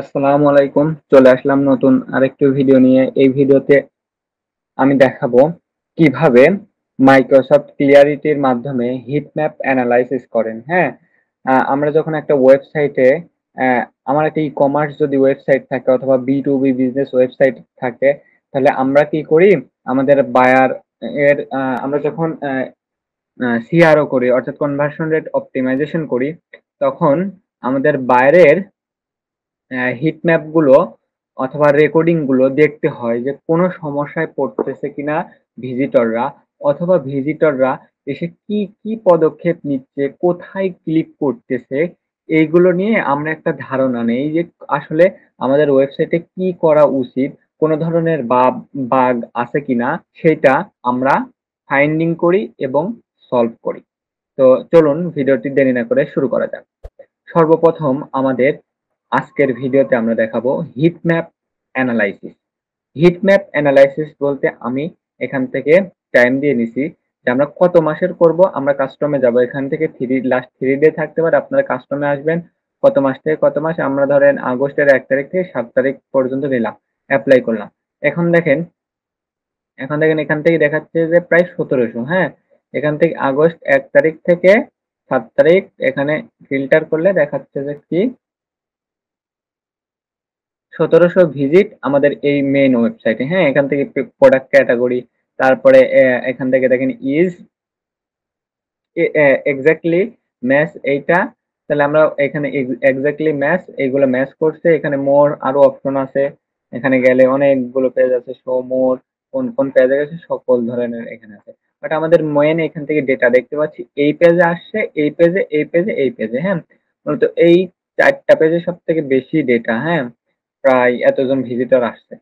আসসালামু আলাইকুম। চলে আসলাম নতুন আরেকটি ভিডিও নিয়ে। এই ভিডিওতে আমি দেখাবো কিভাবে মাইক্রোসফট ক্লিয়ারিটির মাধ্যমে হিট ম্যাপ অ্যানালাইসিস করেন। হ্যাঁ, আমরা যখন একটা ওয়েবসাইটে আমার একটা ই-কমার্স যদি ওয়েবসাইট থাকে অথবা B2B বিজনেস ওয়েবসাইট থাকে, তাহলে আমরা কি করি? আমাদের বায়ার এর আমরা যখন CRO করি অর্থাৎ কনভার্সন রেট অপটিমাইজেশন করি, তখন আমাদের বাইরের হিট ম্যাপ গুলো অথবা রেকর্ডিং গুলো দেখতে হয় যে কোনো সমস্যায় পড়তেছে কিনা ভিজিটররা, অথবা ভিজিটররা এসে কি কি পদক্ষেপ নিচ্ছে, কোথায় ক্লিক করতেছে, এইগুলো নিয়ে আমরা একটা ধারণা নেই যে আসলে আমাদের ওয়েবসাইটে কি করা উচিত, কোনো ধরনের বাগ আছে কিনা সেটা আমরা ফাইন্ডিং করি এবং সলভ করি। তো চলুন ভিডিওটি দেরি না করে শুরু করা যাক। সর্বপ্রথম আমাদের আজকের ভিডিওতে আমরা দেখাবো hit map analysis. Hit map analysis বলতে আমি এখান থেকে টাইম দিয়ে নিছি যে আমরা কত মাসের করব। আমরা কাস্টমে যাব, এখান থেকে লাস্ট 3 ডে থাকতে পারে, আপনারা কাস্টমে আসবেন। কত মাস থেকে কত মাস, আমরা ধরেন আগস্টের 1 তারিখ থেকে 7 তারিখ পর্যন্ত নিলাম, অ্যাপ্লাই করলাম। এখন দেখেন এখান থেকে দেখাচ্ছে যে প্রায় 1700। হ্যাঁ, এখান থেকে আগস্ট 1 তারিখ থেকে 7 তারিখ এখানে ফিল্টার করলে দেখাচ্ছে যে কি 1700 ভিজিট আমাদের এই মেইন ওয়েবসাইটে। হ্যাঁ, এখান থেকে প্রোডাক্ট ক্যাটাগরি, তারপরে এখান থেকে দেখেন ইজ এক্স্যাক্টলি ম্যাচ এইটা। তাহলে আমরা এখানে এক্স্যাক্টলি ম্যাচ এইগুলো ম্যাচ করছে। এখানে মোর আরো অপশন আছে, এখানে গেলে অনেকগুলো পেজ আছে। শো মোর, কোন কোন পেজে গেছে সকল ধরনের এখানে আছে। বাট আমাদের মেইন এখান থেকে ডেটা দেখতে পাচ্ছি এই পেজে আসছে, এই পেজে, এই পেজে, এই পেজে। হ্যাঁ, মূলত এই 4টা পেজে সব থেকে বেশি ডেটা। হ্যাঁ, প্রায় এতজন ভিজিটর আসছে।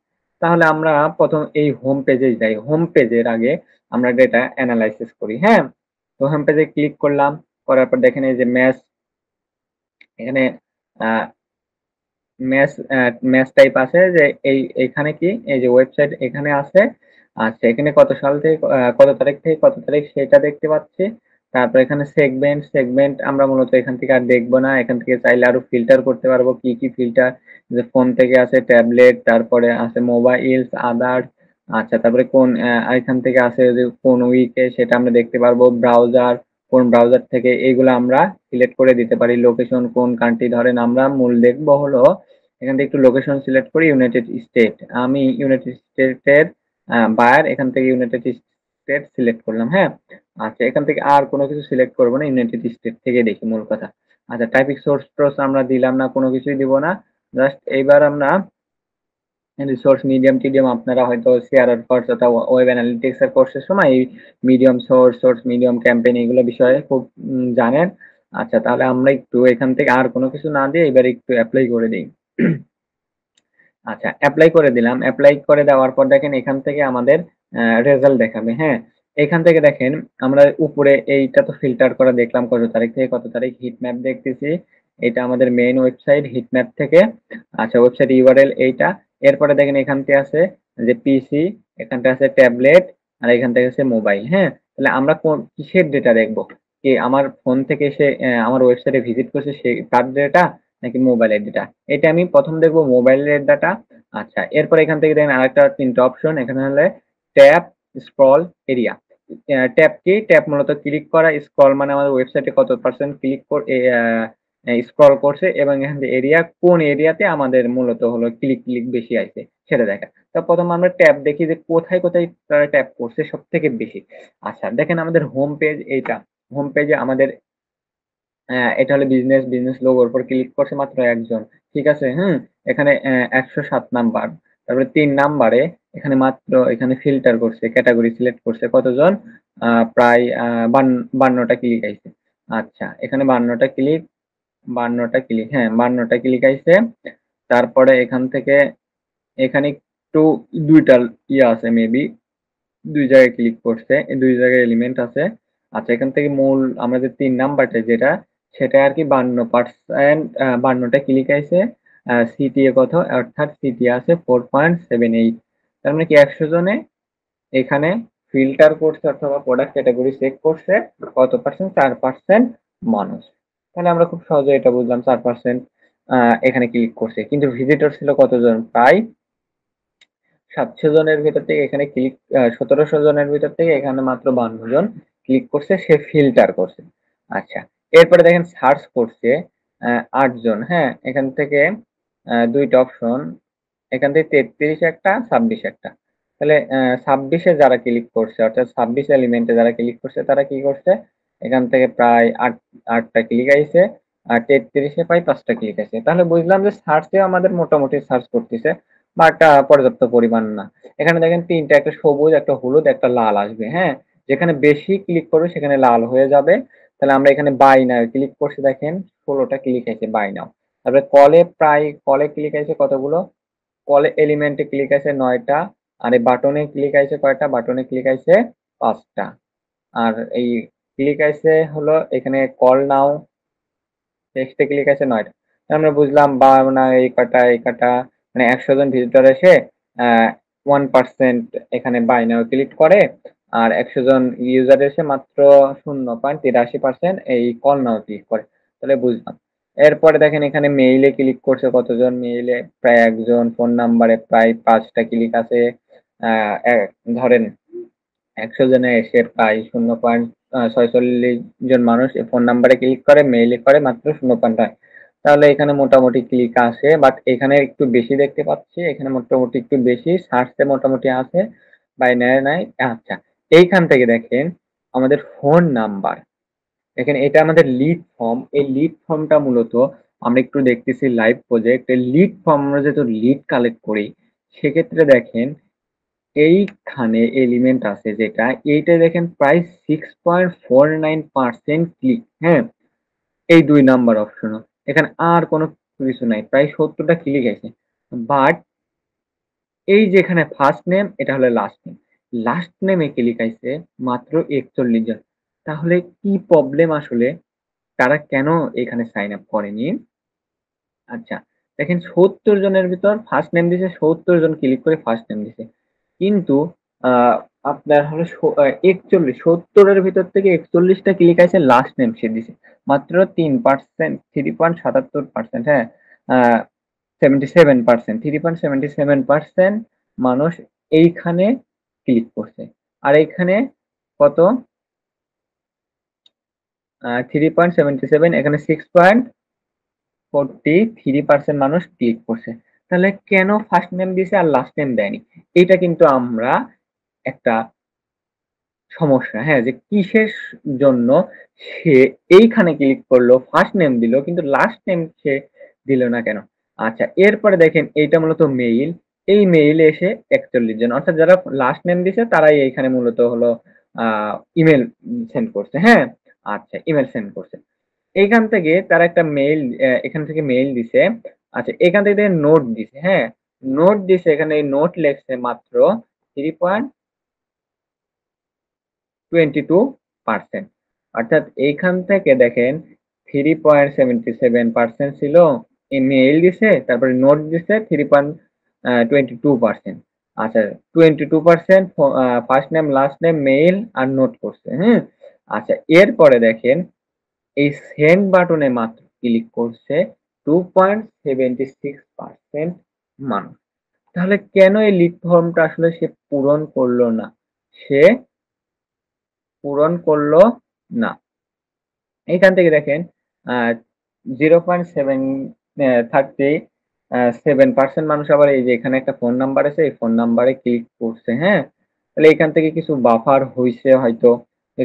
তাহলে আমরা প্রথম এই হোম পেজে যাই। হোম পেজের আগে আমরা ডেটা অ্যানালাইসিস করি। হ্যাঁ, তো হোম পেজে ক্লিক করলাম, করার পর দেখেন এই যে ম্যাচ, এখানে ম্যাচ টাইপ আছে যে এইখানে কি এই যে ওয়েবসাইট এখানে আছে। আচ্ছা, এখানে কত সাল থেকে কত তারিখ থেকে কত তারিখ সেটা দেখতে পাচ্ছি। তারপর এখানে সেগমেন্ট আমরা মূলত এখান থেকে আর দেখবো না। এখান থেকে চাইলে আরো ফিল্টার করতে পারবো। কি কি ফিল্টার, যে ফোন থেকে আছে, ট্যাবলেট, তারপরে আছে মোবাইলস, আদার্স। আচ্ছা, তারপরে কোন এখান থেকে আছে যে কোন উইকে সেটা আমরা দেখতে পারবো। ব্রাউজার, কোন ব্রাউজার থেকে, এইগুলো আমরা সিলেক্ট করে দিতে পারি। লোকেশন কোন কান্ট্রি, ধরেন আমরা মূল দেখবো হলো এখান থেকে একটু লোকেশন সিলেক্ট করি ইউনাইটেড স্টেট। আমি ইউনাইটেড স্টেটের বায়ার, এখান থেকে ইউনাইটেড স্টেট সিলেক্ট করলাম। হ্যাঁ, আচ্ছা, এখান থেকে আর কোনো কিছু সিলেক্ট করবো না, ইউনাইটেড স্টেট থেকে দেখি মূল কথা। আচ্ছা, টাইপিং সোর্স টোর্স আমরা দিলাম না, কোনো কিছুই দিব না। জাস্ট এইবার আমরা রিসোর্স মিডিয়াম টিডিয়াম, আপনারা হয়তো সিআরআর কোর্স অথবা ওয়েব অ্যানালিটিক্স এর কোর্সের সময় এই মিডিয়াম সোর্স মিডিয়াম ক্যাম্পেইন এগুলো বিষয়ে খুব জানেন। আচ্ছা, তাহলে আমরা একটু এখান থেকে আর কোনো কিছু না দিয়ে এবার একটু অ্যাপ্লাই করে দিই। আচ্ছা, এপ্লাই করে দিলাম। এপ্লাই করে দেওয়ার পর দেখেন এখান থেকে আমাদের রেজাল্ট দেখাবে। হ্যাঁ, এখান থেকে দেখেন আমরা উপরে এইটা তো ফিল্টার করে দেখলাম কত তারিখ থেকে কত তারিখ হিট ম্যাপ দেখতেছি। এটা আমাদের মেইন ওয়েবসাইট হিট ম্যাপ থেকে। আচ্ছা, ওয়েবসাইট ইউআরএল এইটা। এরপরে দেখেন এখান থেকে আছে যে পিসি, এখানটা আছে ট্যাবলেট, আর এখান থেকে আছে মোবাইল। হ্যাঁ, তাহলে আমরা কোন কিসের ডেটা দেখবো? কি আমার ফোন থেকে এসে আমার ওয়েবসাইটে ভিজিট করছে সে তার ডেটা, নাকি মোবাইলের ডেটা? এটা আমি প্রথম দেখবো মোবাইলের ডাটা। আচ্ছা, এরপর এখান থেকে দেখেন আরেকটা 3টা অপশন এখানে হলে ট্যাব, স্ক্রল, এরিয়া। ট্যাব কি? ট্যাব মূলত ক্লিক করা, স্ক্রল মানে আমাদের ওয়েবসাইটে কত পার্সেন্ট ক্লিক স্ক্রল করছে, এবং এখান থেকে এরিয়া কোন এরিয়াতে আমাদের মূলত হলো ক্লিক বেশি আইছে সেটা দেখা। তো প্রথম আমরা ট্যাব দেখি যে কোথায় কোথায় তারা ট্যাব করছে সব থেকে বেশি। আচ্ছা, দেখেন আমাদের হোম পেজ এইটা। হোম পেজে আমাদের এটা হলো বিজনেস লোগোর উপর ক্লিক করছে মাত্র একজন। ঠিক আছে? এখানে 107 নাম্বার। তারপরে 3 নাম্বারে এখানে মাত্র এখানে ফিল্টার করছে, ক্যাটেগরি সিলেক্ট করছে কতজন? প্রায় 52টা ক্লিক আইছে। আচ্ছা, এখানে 52টা ক্লিক, হ্যাঁ, 52টা ক্লিক আইছে। তারপরে এখান থেকে এখানে একটু 2টা আছে মেবি, 2 জায়গায় ক্লিক করছে। এই 2 জায়গায় এলিমেন্ট আছে। আচ্ছা, এখান থেকে মূল আমাদের 3 নাম্বারটা যেটা, সেটা আরকি 52% 52টা ক্লিক আইছে। সিটিএ কত? অর্থাৎ সিটিএ আছে 4.78। তার মানে কি 100 জনে এখানে ফিল্টার করছে অথবা প্রোডাক্ট ক্যাটেগরি চেক করছে কত পার্সেন্ট? 4% মানুষ। তাহলে আমরা খুব সহজে এটা বুঝলাম 4%। এখানে ক্লিক করছে, কিন্তু ভিজিটর ছিল কতজন? প্রায় 700 জনের ভিতর থেকে এখানে ক্লিক 1700 জনের ভিতর থেকে এখানে মাত্র 52 জন ক্লিক করছে, সে ফিল্টার করছে। আচ্ছা, এরপরে দেখেন সার্চ করছে 8 জন, হ্যাঁ? এখান থেকে ২ টা অপশন, এখান থেকে 33 একটা, 26 একটা। তাহলে 26 এ যারা ক্লিক করছে, অর্থাৎ 26 এলিমেন্টে যারা ক্লিক করছে তারা কি করছে? এখান থেকে প্রায় 8টা ক্লিক আইছে, আর 33 এ প্রায় 5টা ক্লিক আছে। তাহলে বুঝলাম যে সার্চে আমাদের মোটামুটি সার্চ করতেছে, বাট পর্যাপ্ত পরিমাণ না। এখানে দেখেন ৩টা, একটা সবুজ, একটা হলুদ, একটা লাল আসবে, হ্যাঁ? যেখানে বেশি ক্লিক করবে সেখানে লাল হয়ে যাবে। তাহলে আমরা এখানে বাই নাও ক্লিক করছি, দেখেন 16টা ক্লিক আইছে বাই নাও। তারপরে কলে ক্লিক আইছে কতগুলো? কলে এলিমেন্টে ক্লিক আছে 9টা, আর এই বাটনে ক্লিক আইছে কয়টা? বাটনে ক্লিক আইছে 5টা। আর এই ক্লিক আইছে হলো এখানে কল নাও টেক্সটে ক্লিক আছে 9টা। আমরা বুঝলাম বা না, এই কটা মানে 100 জন ভিজিটর এসে 1% এখানে বাই নাও ক্লিক করে, আর 100 জন ইউজার এসে মাত্র 0.83% এই কল নাও ক্লিক করে। তাহলে বুঝলাম। এরপরে দেখেন এখানে মেইলে ক্লিক করছে কতজন? মেইলে প্রায় 1 জন, ফোন নাম্বারে প্রায় 5টা ক্লিক আছে। আ এ ধরেন 100 জনে এসে প্রায় 0.46 জন মানুষ এই ফোন নাম্বারে ক্লিক করে, মেইলে করে মাত্র 0.9। তাহলে এখানে মোটামুটি ক্লিক আসে, বাট এখানে একটু বেশি দেখতে পাচ্ছি, এখানে মোটামুটি একটু বেশি, সার্চে মোটামুটি আছে, বাইনারি নাই। আচ্ছা, এইখান থেকে দেখেন আমাদের ফোন নাম্বার, দেখেন এটা আমাদের লিড ফর্ম। এই লিড ফর্মটা মূলত আমরা একটু দেখতেছি লাইভ প্রজেক্ট। এই লিড ফর্ম আমরা যেহেতু লিড কালেক্ট করি, সেক্ষেত্রে দেখেন এইখানে এলিমেন্ট আছে যেটা, এইটা দেখেন প্রায় 6.49% ক্লিক, হ্যাঁ? এই 2 নাম্বার অপশনও। এখানে আর কোনো কিছু নাই। প্রায় 70টা ক্লিক আছে। বাট এই যে এখানে ফার্স্ট নেম, এটা হলো লাস্ট নেম। লাস্ট নেমে ক্লিক আইছে মাত্র 41 জন। তাহলে কি প্রবলেম আসলে? তারা কেন এখানে সাইন আপ করেনি? আচ্ছা, দেখেন ৭০ জনের ভিতর ফার্স্ট নেম দিছে, ৭০ জন ক্লিক করে ফার্স্ট নেম দিছে। কিন্তু আ আপনার হলো ৪১, ৭০ এর ভিতর থেকে ৪১ টা ক্লিক আইছে লাস্ট নেম সে দিছে। মাত্র 3%, 3.77%, হ্যাঁ? আ 77%, 3.77% মানুষ এইখানে ক্লিক করছে। আর এইখানে কত? 3.77, এখানে 6.43% মানুষ ক্লিক করছে। তাহলে কেন ফার্স্ট নেম দিছে আর লাস্ট নেম দেয়নি? এটা কিন্তু আমরা একটা সমস্যা, হ্যাঁ? যে কিসের জন্য সে এইখানে ক্লিক করলো, ফার্স্ট নেম দিল কিন্তু লাস্ট নেম সে দিল না কেন? আচ্ছা, এরপরে দেখেন এইটা মূলত মেইল। এই মেইলে এসে ৪১ জন, অর্থাৎ যারা লাস্ট নেম দিছে তারাই এইখানে মূলত হলো আ ইমেইল সেন্ড করছে, হ্যাঁ? আচ্ছা, ইমেইল সেন্ড করছে। এইখান থেকে তারা একটা মেইল, এখান থেকে মেইল দিছে। আচ্ছা, এখান থেকে দেখেন নোট দিছে, হ্যাঁ? নোট দিছে, এখানে এই নোট লেখছে মাত্র 3.22%, অর্থাৎ এইখান থেকে দেখেন 3.77% ছিল, মেইল দিছে, তারপরে নোট দিছে 3.22%। আচ্ছা, 22% first name, last name, mail আর নোট করছে, হুম? আচ্ছা, এরপরে দেখেন এই সেন্ড বাটনে মাত্র ক্লিক করছে 2.76% মানুষ। তাহলে কেন এই লিড ফর্মটা আসলে সে পূরণ করলো না? সে পূরণ করলো না। এইখান থেকে দেখেন আ 0.7 37% মানুষ আবার এই যে এখানে একটা ফোন নাম্বার আছে, এই ফোন নাম্বারে ক্লিক করছে, হ্যাঁ? তাহলে এখান থেকে কিছু বাফার হইছে হয়তো,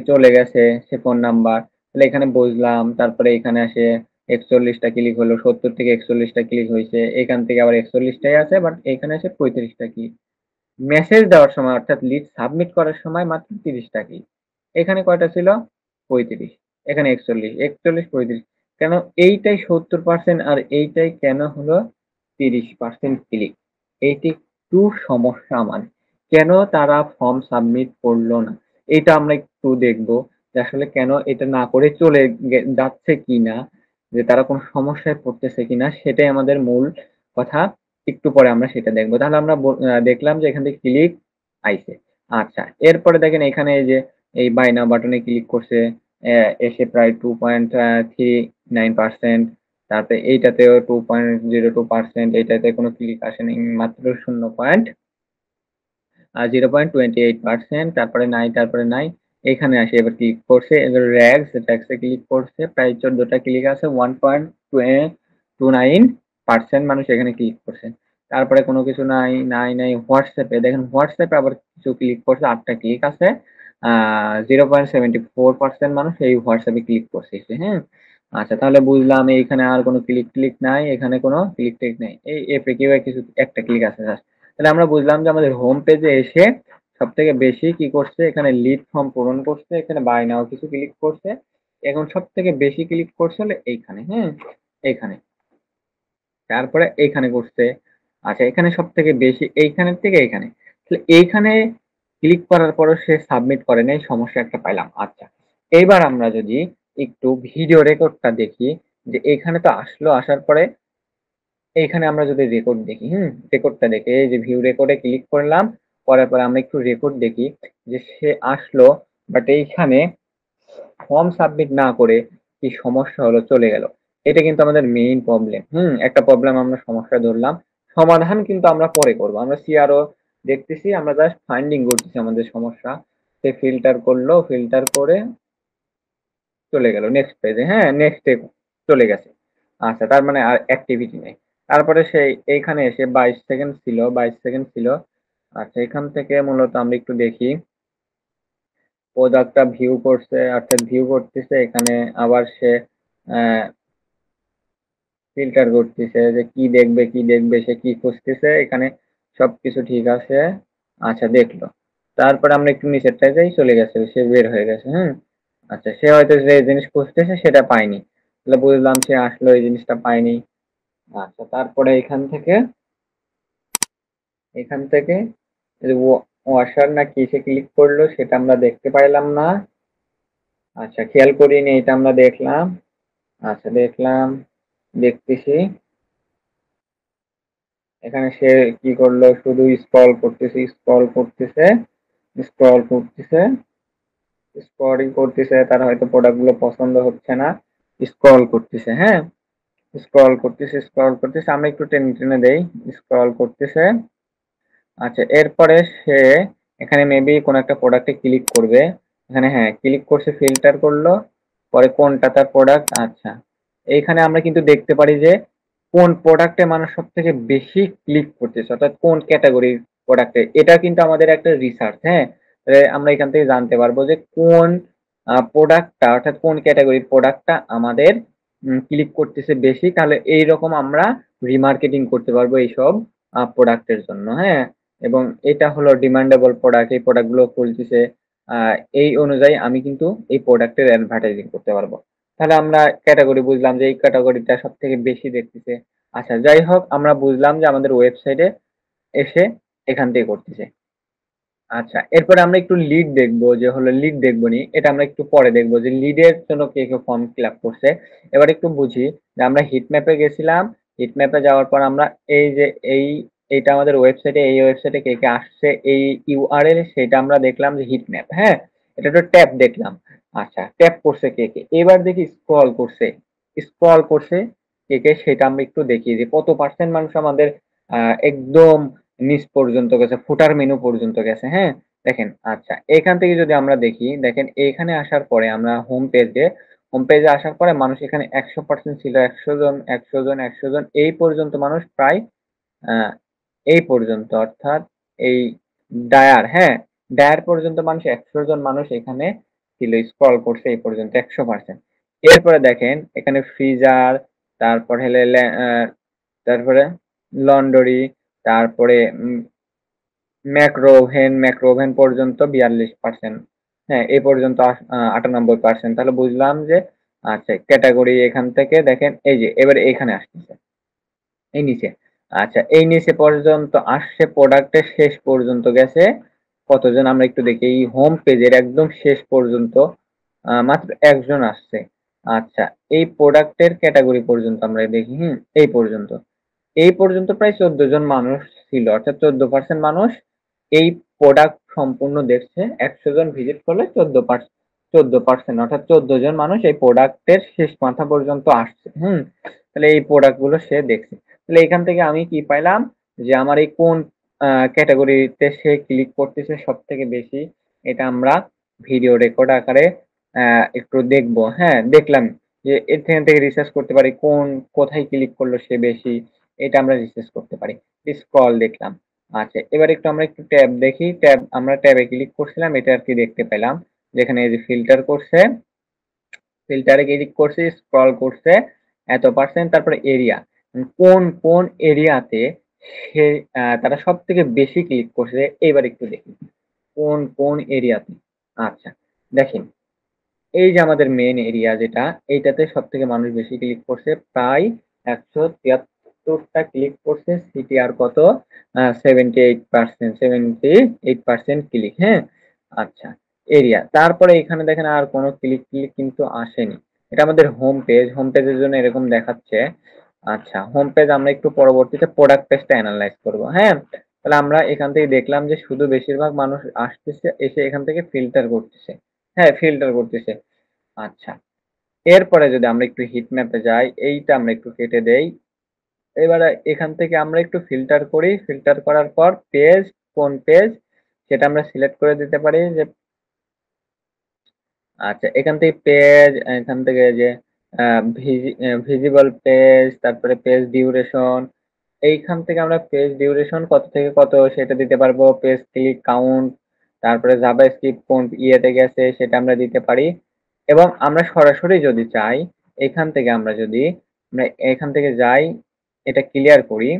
চলে গেছে সে ফোন নাম্বার। তাহলে এখানে বুঝলাম। তারপরে এখানে আসে ৪১ টা ক্লিক হলো, ৭০ থেকে ৪১ টা ক্লিক হইছে। এখান থেকে আবার ৪১ টাই আছে, বাট এখানে এসে ৩৫ টা ক্লিক। মেসেজ দেওয়ার সময় অর্থাৎ লিড সাবমিট করার সময় মাত্র ৩০ টা ক্লিক। এখানে কয়টা ছিল? ৩৫। এখানে ৪১, ৪১, ৩৫। কেন এইটাই ৭০% আর এইটাই কেন হলো ৩০% ক্লিক? এইটি একটু সমস্যা আমার। কেন তারা ফর্ম সাবমিট করলো না? এটা আমরা একটু দেখব যে আসলে কেন এটা না করে চলে যাচ্ছে কিনা? যে তারা কোন সমস্যায় পড়তেছে কিনা? সেটাই আমাদের মূল কথা। একটু পরে আমরা সেটা দেখব। তাহলে আমরা দেখলাম যে এখান থেকে ক্লিক আইছে। আচ্ছা, এরপরে দেখেন এখানে এই যে এই বাই নাও বাটনে ক্লিক করছে, এসে প্রায় 2.39%। তারপরে এইটাতেও 2.02%, এইটাতে কোনো ক্লিক আসেনি, মাত্র 0.28%। তারপরে নাই, তারপরে নাই, এখানে আসে এবার ক্লিক করছে, এবার র্যাগসে ক্লিক করছে, প্রায় 14টা ক্লিক আছে, 1.29% মানুষ এখানে ক্লিক করছে। তারপরে কোনো কিছু নাই, নাই। হোয়াটসঅ্যাপে দেখেন, হোয়াটসঅ্যাপে আবার কিছু ক্লিক করছে, 8টা ক্লিক আছে, 0.74% মানুষ এই হোয়াটসঅ্যাপে ক্লিক করছে, হ্যাঁ। আচ্ছা, তাহলে বুঝলাম এইখানে আর কোনো ক্লিক নাই, এখানে কোনো ক্লিক নাই, এই এফএকিউ এ কিছু একটা ক্লিক আছে। তাহলে আমরা বুঝলাম যে আমাদের হোম পেজে এসে সব থেকে বেশি কি করছে, এখানে লিড ফর্ম পূরণ করছে, এখানে বাই নাও কিছু ক্লিক করছে, এখন সব থেকে বেশি ক্লিক করছে হলে এইখানে, হ্যাঁ, এইখানে, তারপরে এইখানে করছে। আচ্ছা, এখানে সব থেকে বেশি এইখানের থেকে এইখানে, তাহলে এইখানে ক্লিক করার পরও সে সাবমিট করে নাই, সমস্যা একটা পাইলাম। আচ্ছা, এবার আমরা যদি একটু ভিডিও রেকর্ডটা দেখি, যে এখানে তো আসলো, আসার পরে এইখানে আমরা যদি রেকর্ড দেখি, রেকর্ডটা দেখে এই যে ভিউ রেকর্ডে ক্লিক করলাম, করার পরে আমরা একটু রেকর্ড দেখি যে সে আসলো, বাট এইখানে ফর্ম সাবমিট না করে কি সমস্যা হলো, চলে গেল। এটা কিন্তু আমাদের মেইন প্রবলেম। একটা প্রবলেম আমরা সমস্যা ধরলাম, সমাধান কিন্তু আমরা পরে করব। আমরা সিআরও দেখতেছি, আমরা জাস্ট ফাইন্ডিং করতেছি আমাদের সমস্যা। সে ফিল্টার করলো, ফিল্টার করে চলে গেল নেক্সট পেজে, হ্যাঁ, নেক্সটে চলে গেছে। আচ্ছা, তার মানে আর অ্যাক্টিভিটি নেই। তারপরে সেই এইখানে এসে 22 সেকেন্ড ছিল, 22 সেকেন্ড ছিল। আচ্ছা, এখান থেকে মূলত আমরা একটু দেখি, প্রোডাক্টটা ভিউ করছে, অর্থাৎ ভিউ করতেছে, এখানে আবার সে ফিল্টার করতেছে যে কি দেখবে, কি দেখবে, সে কি খুঁজতেছে, এখানে সবকিছু ঠিক আছে। আচ্ছা, দেখলো। তারপরে আমরা একটু নিচেরটায় যাই, চলে গেছে, সে বের হয়ে গেছে। আচ্ছা, সে হয়তো যে জিনিস খুঁজতেছে সেটা পায়নি, তাহলে বুঝলাম সে আসলো, এই জিনিসটা পায়নি। আচ্ছা, তারপরে এখান থেকে ওয়াশার না কি সে ক্লিক করলো, সেটা আমরা দেখতে পাইলাম না। আচ্ছা, খেয়াল করিনি, এটা আমরা দেখলাম। আচ্ছা, দেখলাম, দেখতেছি, এখানে সে কি করলো, শুধু স্ক্রল করতেছে, তার হয়তো প্রোডাক্ট গুলো পছন্দ হচ্ছে না, স্ক্রল করতেছে, হ্যাঁ, স্ক্রল করতেছে, আমরা একটু টেনে টেনে দেই, স্ক্রল করতেছে। আচ্ছা, এরপরে সে এখানে মেবি কোন একটা প্রোডাক্টে ক্লিক করবে, এখানে হ্যাঁ ক্লিক করছে, ফিল্টার করলো, পরে কোনটা তার প্রোডাক্ট। আচ্ছা, এইখানে আমরা কিন্তু দেখতে পারি যে কোন প্রোডাক্টে মানুষ সব থেকে বেশি ক্লিক করতেছে, অর্থাৎ কোন ক্যাটাগরির প্রোডাক্টে, এটা কিন্তু আমাদের একটা রিসার্চ, হ্যাঁ। আমরা এখান থেকে জানতে পারবো যে কোন প্রোডাক্টটা, অর্থাৎ কোন ক্যাটাগরির প্রোডাক্টটা আমাদের ক্লিক করতেছে বেশি, তাহলে এইরকম আমরা রিমার্কেটিং করতে পারবো এইসব প্রোডাক্টের জন্য, হ্যাঁ। এবং এটা হলো ডিমান্ডেবল প্রোডাক্ট, এই প্রোডাক্ট গুলো খুলতেছে, এই অনুযায়ী আমি কিন্তু এই প্রোডাক্টের অ্যাডভার্টাইজিং করতে পারবো। তাহলে আমরা ক্যাটাগরি বুঝলাম যে এই ক্যাটাগরিটা সব থেকে বেশি দেখতেছে। আচ্ছা, যাই হোক, আমরা বুঝলাম যে আমাদের ওয়েবসাইটে এসে এখান থেকে করতেছে। আচ্ছা, এরপরে আমরা একটু লিড দেখবো, যে হলো লিড দেখবো নি, এটা আমরা একটু পরে দেখবো যে লিডের জন্য কে কে ফর্ম ফিল আপ করছে। এবার একটু বুঝি যে আমরা হিট ম্যাপে গেছিলাম, হিট ম্যাপে যাওয়ার পর আমরা এই যে এই এইটা আমাদের ওয়েবসাইটে, এই ওয়েবসাইটে কে কে আসছে, এই ইউআরএল সেটা আমরা দেখলাম যে হিট ম্যাপ, হ্যাঁ, এটা তো ট্যাব দেখলাম। আচ্ছা, ট্যাব করছে কে কে, এবার দেখি স্ক্রল করছে কে কে, সেটা আমরা একটু দেখি যে কত পার্সেন্ট মানুষ আমাদের একদম নিচ পর্যন্ত গেছে, ফুটার মেনু পর্যন্ত গেছে, হ্যাঁ। দেখেন, আচ্ছা, এখান থেকে যদি আমরা দেখি, দেখেন এখানে আসার পরে আমরা হোম পেজে আসার পরে মানুষ এখানে 100% ছিল, 100 জন, 100 জন, 100 জন, এই পর্যন্ত মানুষ প্রায় আহ, এই পর্যন্ত, অর্থাৎ এই ডায়ার, হ্যাঁ, ডায়ার পর্যন্ত মানুষ, 100 জন মানুষ এখানে ছিল, স্ক্রল করছে এই পর্যন্ত 100%। এরপরে দেখেন এখানে ফ্রিজার, তারপর হলে তারপরে লন্ডরি, তারপরে ম্যাক্রো ওভেন পর্যন্ত 42%, হ্যাঁ, এই পর্যন্ত 98%। তাহলে বুঝলাম যে আচ্ছা, ক্যাটাগরি এখান থেকে দেখেন, এই যে এবারে এখানে আসতেছে, এই নিচে। আচ্ছা, এই নিচে পর্যন্ত আসছে, প্রোডাক্টের শেষ পর্যন্ত গেছে কতজন, আমরা একটু দেখি, এই হোম পেজের একদম শেষ পর্যন্ত মাত্র একজন আসছে। আচ্ছা, এই প্রোডাক্টের ক্যাটাগরি পর্যন্ত আমরা দেখি, এই পর্যন্ত প্রায় 14 জন মানুষ ছিল, অর্থাৎ 14% মানুষ এই প্রোডাক্ট সম্পূর্ণ দেখছে। 100 জন ভিজিট করলে 14%, অর্থাৎ 14 জন মানুষ এই প্রোডাক্টের শেষ মাথা পর্যন্ত আসছে। তাহলে এই প্রোডাক্ট গুলো সে দেখছে। তাহলে এখান থেকে আমি কি পাইলাম যে আমার এই কোন ক্যাটেগরিতে সে ক্লিক করতেছে সবথেকে বেশি, এটা আমরা ভিডিও রেকর্ড আকারে একটু দেখবো। হ্যাঁ, দেখলাম যে এখান থেকে রিসার্চ করতে পারি কোথায় ক্লিক করলো সে বেশি, এটা আমরা রিসার্চ করতে পারি। স্ক্রল দেখলাম। আচ্ছা, এবার আমরা একটু ট্যাব দেখি। আমরা ট্যাবে ক্লিক করছিলাম, এটা আর কি দেখতে পেলাম যেখানে এই যে ফিল্টার করছে, ফিল্টারে ক্লিক করছি, স্ক্রল করছে এত পার্সেন্ট, তারপরে এরিয়া, কোন এরিয়াতে সে তারা সবথেকে বেশি ক্লিক করছে এবার একটু দেখি কোন এরিয়াতে। আচ্ছা, দেখেন এই যে আমাদের মেইন এরিয়া যেটা, এইটাতে সবথেকে মানুষ বেশি ক্লিক করছে, প্রায় 173টা ক্লিক করছে। সিটিআর কত? 78%, 78% ক্লিক। হ্যাঁ, আচ্ছা, এরিয়া। তারপরে এখানে দেখেন আর কোনো ক্লিক কিন্তু আসেনি। এটা আমাদের হোম পেজের জন্য এরকম দেখাচ্ছে। আচ্ছা, হোম পেজ আমরা একটু পরবর্তীতে প্রোডাক্ট পেজটা এনালাইজ করব। হ্যাঁ, তাহলে আমরা এখান থেকে দেখলাম যে শুধু বেশিরভাগ মানুষ আসতেছে, এসে এখান থেকে ফিল্টার করতেছে। হ্যাঁ, ফিল্টার করতেছে। আচ্ছা, এরপরে যদি আমরা একটু হিট ম্যাপে যাই, এইটা আমরা একটু কেটে দেই। এবারে এখান থেকে আমরা একটু ফিল্টার করি। ফিল্টার করার পর কোন পেজ সেটা আমরা সিলেক্ট করে দিতে পারি যে আচ্ছা, এখান থেকে যে ভিজিবল পেজ, তারপরে পেজ ডিউরেশন, এইখান থেকে আমরা পেজ ডিউরেশন কত থেকে কত সেটা দিতে পারবো। পেজ ক্লিক কাউন্ট, তারপরে জাভাস্ক্রিপ্ট কোন ইয়েতে গেছে সেটা আমরা দিতে পারি। এবং আমরা সরাসরি যদি চাই, এখান থেকে আমরা এখান থেকে যাই, এটা ক্লিয়ার করি।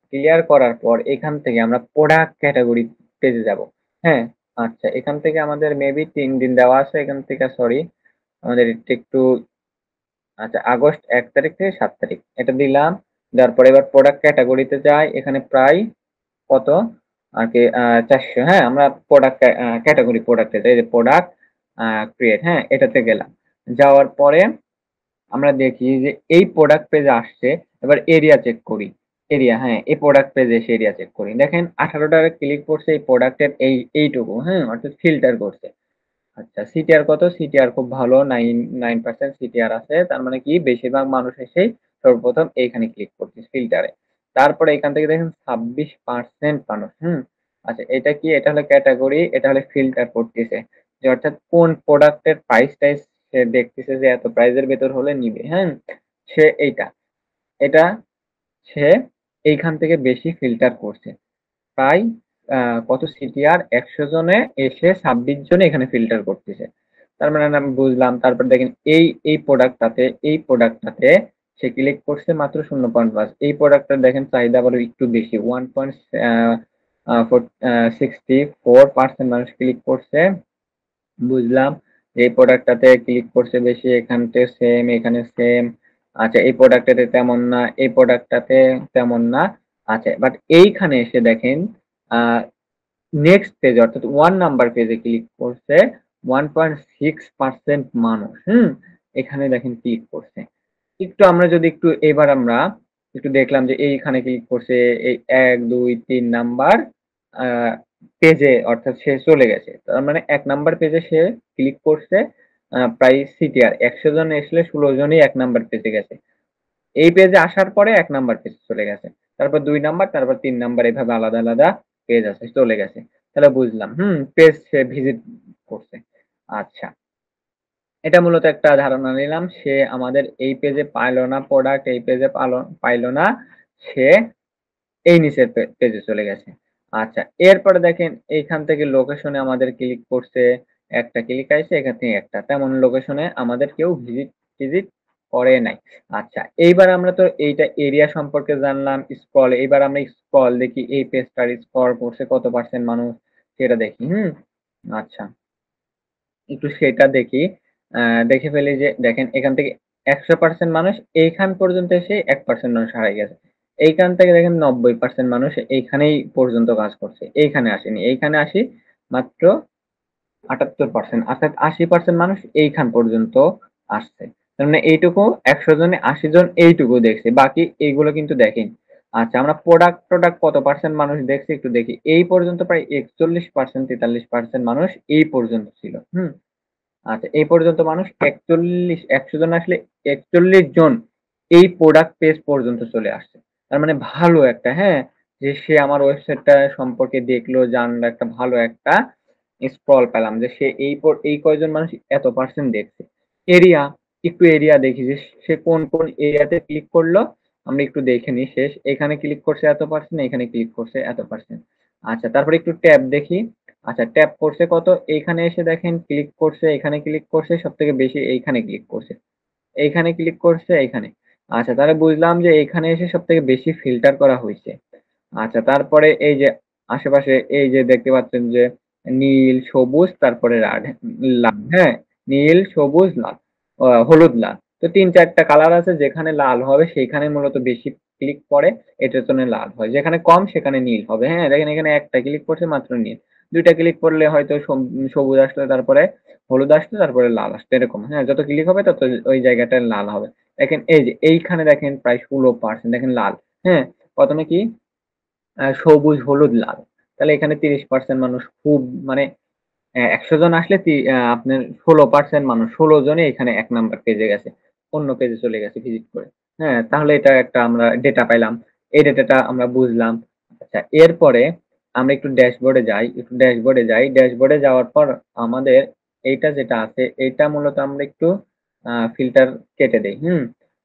ক্লিয়ার করার পর এখান থেকে আমরা প্রোডাক্ট ক্যাটাগরি পেজে যাব। হ্যাঁ, আচ্ছা, এখান থেকে আমাদের মেবি ৩ দিন দেওয়া আছে। এখান থেকে সরি, আমাদের এটা একটু আচ্ছা, আগস্ট ১ তারিখ থেকে ৭ তারিখ এটা দিলাম। দেওয়ার পরে এবার প্রোডাক্ট ক্যাটাগরিতে যাই। এখানে প্রায় কত আরকি ৪০০। হ্যাঁ, আমরা প্রোডাক্টে এই যে প্রোডাক্ট ক্রিয়েট, হ্যাঁ, এটাতে গেলাম। যাওয়ার পরে আমরা দেখি যে এই প্রোডাক্ট পেজে আসছে। এবার এরিয়া চেক করি। হ্যাঁ, এই প্রোডাক্ট পেজে এসে এরিয়া চেক করি। দেখেন ১৮ টাকা ক্লিক করছে এই প্রোডাক্টের এইটুকু, হ্যাঁ, অর্থাৎ ফিল্টার করছে। আচ্ছা, সিটিআর কত? সিটিআর খুব ভালো, 9% সিটিআর আছে। তার মানে কি বেশিরভাগ মানুষ এসেই সর্বপ্রথম এইখানে ক্লিক করছে ফিল্টারে। তারপরে এখান থেকে দেখেন 26% মানুষ। আচ্ছা, এটা কি? এটা হলো ক্যাটেগরি, এটা হলো ফিল্টার করতেছে। যে অর্থাৎ কোন প্রোডাক্টের প্রাইস সে দেখতেছে যে এত প্রাইসের ভেতর হলে নিবে। হ্যাঁ? সে এটা সে এইখান থেকে বেশি ফিল্টার করছে। প্রায় কত সিটিআর ১০০ জনে এসে ২৬ জনে এখানে ফিল্টার করতেছে। তার মানে আমি বুঝলাম। তারপর দেখেন এই প্রোডাক্টটাতে সে ক্লিক করছে মাত্র ০.৫। এই প্রোডাক্টটার দেখেন চাহিদা আবার একটু বেশি। ১ পয়েন্ট আ আ ফোর 64% মানুষ ক্লিক করছে। বুঝলাম যে এই প্রোডাক্টটাতে ক্লিক করছে বেশি, এখানে সেম। আচ্ছা, এই প্রোডাক্টটাতে তেমন না, এই প্রোডাক্টটাতে তেমন না। আচ্ছা, বাট এইখানে এসে দেখেন আ নেক্সট পেজ অর্থাৎ 1 নাম্বার পেজে ক্লিক করছে 1.6% মানুষ। এখানে দেখেন ক্লিক করছে। আমরা যদি আমরা একটু দেখলাম যে এইখানে ক্লিক করছে এই ১, ২, ৩ নাম্বার আ পেজে, অর্থাৎ সে চলে গেছে। তার মানে ১ নাম্বার পেজে সে ক্লিক করছে প্রায় সিটিআর ১০০ জন আসলে ১৬ জনই ১ নাম্বার পেজে গেছে। এই পেজে আসার পরে ১ নাম্বার পেজে চলে গেছে। তারপর ২ নাম্বার, তারপর ৩ নাম্বার, এভাবে আলাদা পেজ আছে, চলে গেছে। তাহলে বুঝলাম। পেজ সে ভিজিট করছে। আচ্ছা। এটা মূলত একটা ধারণা নিলাম। সে আমাদের এই পেজে পাইলো না প্রোডাক্ট, এই পেজে পাইলো না। সে এই নিচের পেজে চলে গেছে। আচ্ছা, এরপরে দেখেন এইখান থেকে লোকেশনে আমাদের ক্লিক করছে। একটা ক্লিক আইছে, এখান থেকে একটা। তেমন লোকেশনে আমাদের কেউ টিজিট করে নাই। আচ্ছা, এইবার আমরা তো এইটা এরিয়া সম্পর্কে জানলাম। এইবার আমরা স্ক্রল দেখি এই পেজটার স্ক্রল করছে কত পার্সেন্ট মানুষ সেটা দেখি। আচ্ছা, একটু সেটা দেখি। দেখে ফেলি যে দেখেন এখান থেকে ১০০% মানুষ এইখান পর্যন্ত এসে ১% মানুষ হারায় গেছে। এইখান থেকে দেখেন ৯০% মানুষ এইখানেই পর্যন্ত কাজ করছে। এইখানে আসেনি। এইখানে আসি মাত্র ৭৮%, অর্থাৎ ৮০% মানুষ এইখান পর্যন্ত আসছে। তার মানে এইটুকু ১০০ জনে ৮০ জন এইটুকু দেখছে। বাকি এইগুলো কিন্তু দেখেনি। আচ্ছা, আমরা প্রোডাক্ট কত পার্সেন্ট মানুষ দেখছি একটু দেখি। এই পর্যন্ত প্রায় ৪১%, ৪৩% মানুষ এই পর্যন্ত ছিল। আচ্ছা, এই পর্যন্ত মানুষ ৪১, ১০০ জন আসলে ৪১ জন এই প্রোডাক্ট পেজ পর্যন্ত চলে আসছে। তার মানে ভালো একটা, হ্যাঁ? যে সে আমার ওয়েবসাইটটা সম্পর্কে দেখলো, জানলো, একটা ভালো একটা স্ক্রল পেলাম যে সে এই কয়জন মানুষ এত পার্সেন্ট দেখছে। এরিয়া, একটু এরিয়া দেখি যে সে কোন এরিয়াতে ক্লিক করলো, আমরা একটু দেখে নিই শেষ। এখানে ক্লিক করছে এত পার্সেন্ট, এখানে ক্লিক করছে এত পার্সেন্ট। আচ্ছা, তারপরে একটু ট্যাব দেখি। আচ্ছা, ট্যাব করছে কত? এইখানে এসে দেখেন ক্লিক করছে, এখানে ক্লিক করছে, সবথেকে বেশি এইখানে ক্লিক করছে। এইখানে ক্লিক করছে, এইখানে। আচ্ছা, তাহলে বুঝলাম যে এইখানে এসে সবথেকে বেশি ফিল্টার করা হইছে। আচ্ছা, তারপরে এই যে আশেপাশে এই যে দেখতে পাচ্ছেন যে নীল, সবুজ, তারপরে লাল, হ্যাঁ? নীল, সবুজ, লাল, হলুদ, লাল। তো ৩-৪ টা কালার আছে, যেখানে লাল হবে সেইখানে মূলত বেশি ক্লিক পড়ে, এটার জন্য লাল হয়। যেখানে কম সেখানে নীল হবে, হ্যাঁ? দেখেন এখানে ১ টা ক্লিক করছে মাত্র নীল। ২ টা ক্লিক করলে হয়তো সবুজ আসলো, তারপরে হলুদ আসলো, তারপরে লাল আসলো, এরকম, হ্যাঁ? যত ক্লিক হবে তত ওই জায়গাটায় লাল হবে। দেখেন এই যে এইখানে দেখেন প্রায় ১৬% দেখেন লাল, হ্যাঁ? প্রথমে কি সবুজ, হলুদ, লাল। তাহলে এখানে ৩০% মানুষ খুব মানে ১০০ জন আসলে আপনার ১৬% মানুষ, ১৬ জনই এখানে ১ নাম্বার পেজে গেছে। অন্য পেজে চলে গেছে ভিজিট করে। হ্যাঁ? তাহলে এটা একটা আমরা ডেটা পাইলাম। এই ডেটাটা আমরা বুঝলাম। আচ্ছা, এরপরে আমরা একটু ড্যাশবোর্ডে যাওয়ার পর আমাদের এইটা যেটা আছে এইটা মূলত আমরা একটু ফিল্টার কেটে দেই। হুম?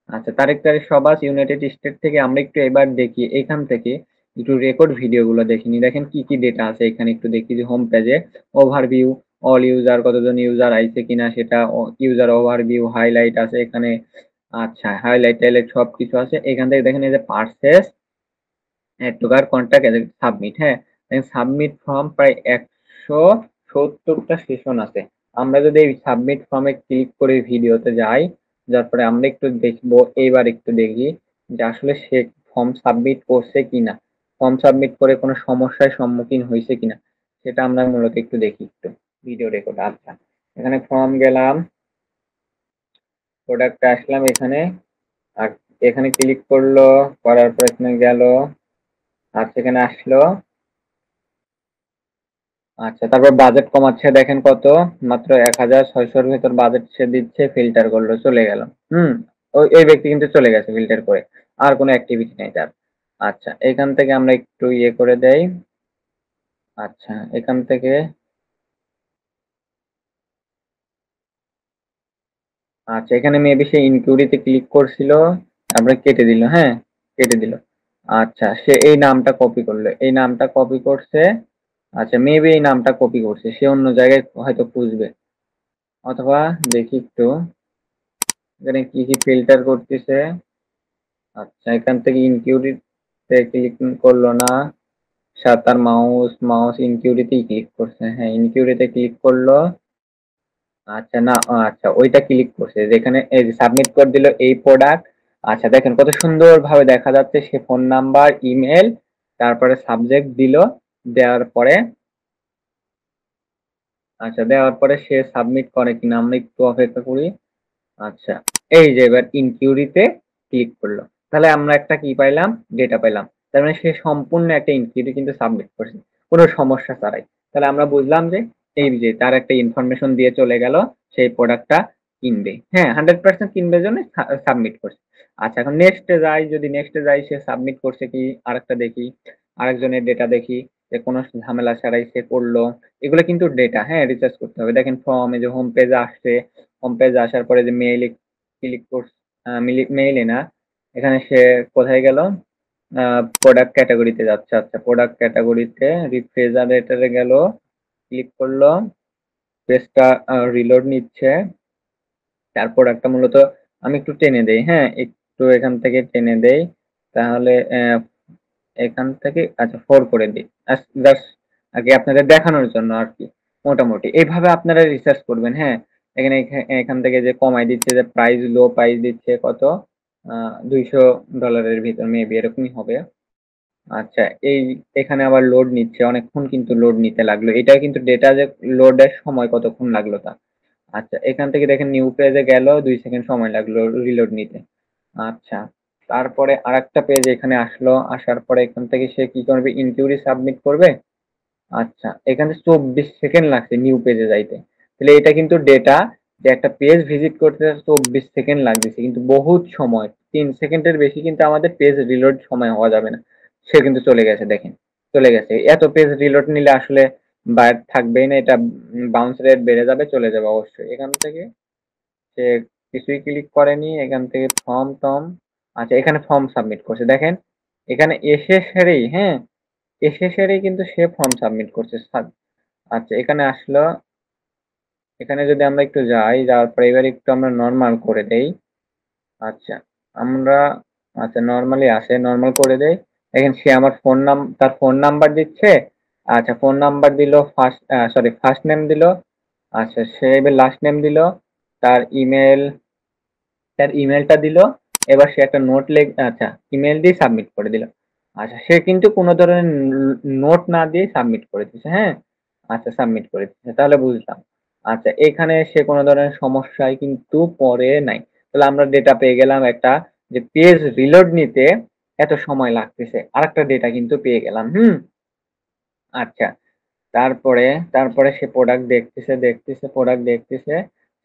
আচ্ছা, তারিখ সবাস ইউনাইটেড স্টেট থেকে আমরা একটু এবার দেখি এখান থেকে একটু রেকর্ড ভিডিওগুলো দেখে নিই। দেখেন কি ডেটা আছে এখানে একটু দেখি যে হোম পেজে ওভারভিউ, অল ইউজার, কতজন ইউজার আইছে কিনা সেটা, ইউজার ওভারভিউ, হাইলাইট আছে এখানে। আচ্ছা, হাইলাইট-টাইলাইট সবকিছু আছে। এখান থেকে দেখেন এই যে purchase, add to cart, contact, submit, হ্যাঁ? দেখেন সাবমিট ফর্ম প্রায় ১৭০ টা সেশন আছে। আমরা যদি এই সাবমিট ফর্মে ক্লিক করে ভিডিওতে যাই, যাওয়ার পরে আমরা একটু দেখবো, এইবার একটু দেখি যে আসলে সে ফর্ম সাবমিট করছে কিনা। ফর্ম সাবমিট করে কোনো সমস্যার সম্মুখীন হইছে কিনা সেটা আমরা মূলত একটু দেখি একটু ভিডিও রেকর্ড। আচ্ছা, এখানে ফর্ম গেলাম, প্রোডাক্টে আসলাম এখানে, আর এখানে ক্লিক করলো, করার পর এখানে গেল, আচ্ছা এখানে আসলো। আচ্ছা, তারপর বাজেট কমাচ্ছে দেখেন কত, মাত্র ১,৬০০ র ভেতর বাজেট সে দিচ্ছে, ফিল্টার করলো, চলে গেল। হুম? এই ব্যক্তি কিন্তু চলে গেছে ফিল্টার করে। আর কোনো অ্যাক্টিভিটি নাই তার। আচ্ছা, এখান থেকে আমরা একটু ইয়ে করে দেই। আচ্ছা, এখান থেকে আচ্ছা, এখানে মেবি সে ইনকুইরিতে ক্লিক করছিল, তারপরে কেটে দিল, হ্যাঁ? কেটে দিল। আচ্ছা, সে এই নামটা কপি করলো। এই নামটা কপি করছে। আচ্ছা, মেবি এই নামটা কপি করছে। সে অন্য জায়গায় হয়তো খুঁজবে। অথবা দেখি একটু এখানে কি ফিল্টার করতেছে। আচ্ছা, এখান থেকে ইনকিউরিতে ক্লিক করলো না। তার মাউস ইনকিউরিতেই ক্লিক করছে। হ্যাঁ, ইনকিউরিতে ক্লিক করলো। আচ্ছা, না, আচ্ছা ওইটা ক্লিক করছে যেখানে এই যে সাবমিট করে দিল এই প্রোডাক্ট। আচ্ছা, দেখেন কত সুন্দরভাবে দেখা যাচ্ছে সে ফোন নাম্বার, ইমেল, তারপরে সাবজেক্ট দিল। দেওয়ার পরে আচ্ছা, দেওয়ার পরে সে সাবমিট করে কিনা আমরা একটু অপেক্ষা করি। আচ্ছা, এই যে এবার ইনকিউরিতে ক্লিক করলো। তাহলে আমরা একটা কি পাইলাম? ডেটা পাইলাম। তার মানে সে সম্পূর্ণ একটা ইনকিউরি কিন্তু সাবমিট করছে। কোনো সমস্যা ছাড়াই। তাহলে আমরা বুঝলাম যে এই যে তার একটা ইনফরমেশন দিয়ে চলে গেল, সেই প্রোডাক্টটা কিনবে। হ্যাঁ, 100% কিনবে জন্য সাবমিট করছে। আচ্ছা, এখন নেক্সটে যাই সে সাবমিট করছে কি আরেকটা দেখি। আরেকজনের ডেটা দেখি যে কোনো ঝামেলা ছাড়াই সে করলো। এগুলো কিন্তু ডেটা, হ্যাঁ? রিসার্চ করতে হবে। দেখেন ফর্ম, এই যে হোম পেজে আসছে। হোম পেজে আসার পরে যে মেইলে ক্লিক করছে, মেইলে না, এখানে সে কোথায় গেল? প্রোডাক্ট ক্যাটাগরিতে যাচ্ছে। আচ্ছা, প্রোডাক্ট ক্যাটাগরিতে রেফ্রিজারেটরে গেল, ক্লিক করলো, পেজটা রিলোড নিচ্ছে। তার প্রোডাক্টটা মূলত আমি একটু টেনে দেই, হ্যাঁ? একটু এখান থেকে টেনে দেই। তাহলে এখান থেকে আচ্ছা 4 করে দিই। জাস্ট আগে আপনাদের দেখানোর জন্য আরকি। মোটামুটি এভাবে আপনারা রিসার্চ করবেন, হ্যাঁ? এখানে এখান থেকে যে কমায় দিচ্ছে, যে লো প্রাইস দিচ্ছে কত? $200 এর ভিতর মেবি এরকমই হবে। আচ্ছা, এখানে আবার লোড নিচ্ছে। অনেকক্ষণ কিন্তু লোড নিতে লাগলো। এটা কিন্তু ডেটা যে লোডের সময় কতক্ষণ লাগলো তা। আচ্ছা, এখান থেকে দেখেন নিউ পেজে গেল, ২ সেকেন্ড সময় লাগলো রিলোড নিতে। আচ্ছা, তারপরে আরেকটা পেজ এখানে আসলো। আসার পরে এখান থেকে সে কি করবে? ইনকুইরি সাবমিট করবে। আচ্ছা, এখানে ২৪ সেকেন্ড লাগছে নিউ পেজে যাইতে। তাহলে এটা কিন্তু ডেটা যে একটা পেজ ভিজিট করতে ২৪ সেকেন্ড লাগতেছে, কিন্তু বহুত সময়। 3 সেকেন্ডের বেশি কিন্তু আমাদের পেজ রিলোড সময় হওয়া যাবে না। সে কিন্তু চলে গেছে, দেখেন চলে গেছে। এত পেজ রিলোড নিলে আসলে বায়ার থাকবেই না, এটা বাউন্স রেট বেড়ে যাবে, চলে যাবে অবশ্যই। এখান থেকে সে কিছুই ক্লিক করেনি, এখান থেকে ফর্ম টর্ম, আচ্ছা এখানে ফর্ম সাবমিট করছে, দেখেন এখানে এসে সেরেই, হ্যাঁ এসে সেরেই কিন্তু সে ফর্ম সাবমিট করছে। আচ্ছা এখানে আসলো, এখানে যদি আমরা একটু যাই, যাওয়ার পরে এবার একটু আমরা নর্মাল করে দেই। আচ্ছা আমরা, আচ্ছা নরমালি আসে, নরমাল করে দেই। দেখেন সে আমার তার ফোন নাম্বার দিচ্ছে। আচ্ছা ফোন নাম্বার দিল, ফার্স্ট নেম দিল। আচ্ছা সে এবার লাস্ট নেম দিল, তার ইমেল, তার ইমেলটা দিল। এবার সে একটা নোট আচ্ছা ইমেল দিয়ে সাবমিট করে দিল। আচ্ছা সে কিন্তু কোনো ধরনের নোট না দিয়ে সাবমিট করে দিচ্ছে, হ্যাঁ আচ্ছা সাবমিট করে দিচ্ছে, তাহলে বুঝলাম। আচ্ছা এখানে সে কোনো ধরনের সমস্যায় কিন্তু পড়ে নাই। তাহলে আমরা ডেটা পেয়ে গেলাম একটা, যে পেজ রিলোড নিতে এত সময় লাগতেছে, আরেকটা ডেটা কিন্তু পেয়ে গেলাম। আচ্ছা তারপরে, তারপরে সে প্রোডাক্ট দেখতেছে, প্রোডাক্ট দেখতেছে।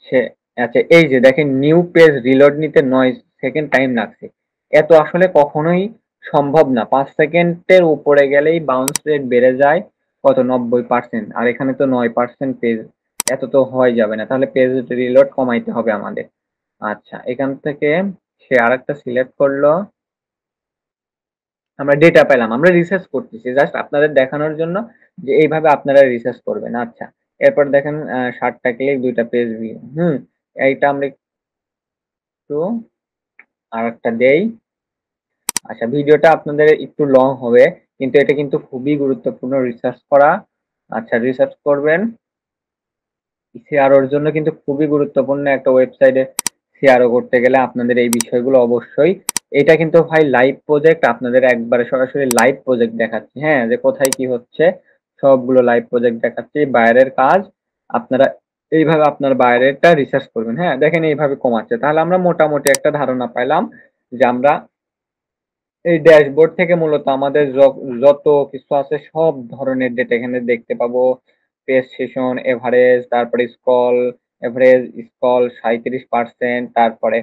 সে, আচ্ছা এই যে দেখেন নিউ পেজ রিলোড নিতে 9 সেকেন্ড টাইম লাগছে। এত আসলে কখনোই সম্ভব না। 5 সেকেন্ডের উপরে গেলেই বাউন্স রেট বেড়ে যায় কত, 90%। আর এখানে তো 9% পেজ, এত তো হয়ে যাবে না। তাহলে পেজ রিলোড কমাইতে হবে আমাদের। আচ্ছা এখান থেকে সে আরেকটা সিলেক্ট করলো, আমরা ডেটা পেলাম, আমরা রিসার্চ করতেছি জাস্ট আপনাদের দেখানোর জন্য যে এইভাবে আপনারা রিসার্চ করবেন। আচ্ছা এরপর দেখেন 60টা ক্লিক, 2টা পেজ ভিউ। এইটা আমরা একটু আরেকটা দেই। আচ্ছা ভিডিওটা আপনাদের একটু লং হবে, কিন্তু এটা কিন্তু খুবই গুরুত্বপূর্ণ রিসার্চ করা। আচ্ছা রিসার্চ করবেন, সিআরওর জন্য কিন্তু খুবই গুরুত্বপূর্ণ। একটা ওয়েবসাইটে সিআরও করতে গেলে আপনাদের এই বিষয়গুলো অবশ্যই। এটা কিন্তু ভাই লাইভ প্রজেক্ট, আপনাদের একবারে সরাসরি লাইভ প্রজেক্ট দেখাচ্ছি, হ্যাঁ যে কোথায় কি হচ্ছে সবগুলো লাইভ প্রজেক্ট দেখাচ্ছি। বাইরের কাজ আপনারা এইভাবে আপনার বাইরেরটা রিসার্চ করবেন। হ্যাঁ দেখেন এইভাবে কমাচ্ছে, তাহলে আমরা মোটামুটি একটা ধারণা পাইলাম যে আমরা এই ড্যাশবোর্ড থেকে মূলত আমাদের যত কিছু আছে সব ধরনের ডেটা এখানে দেখতে পাবো। পেজ সেশন এভারেজ, তারপরে স্কল 37%, তারপরে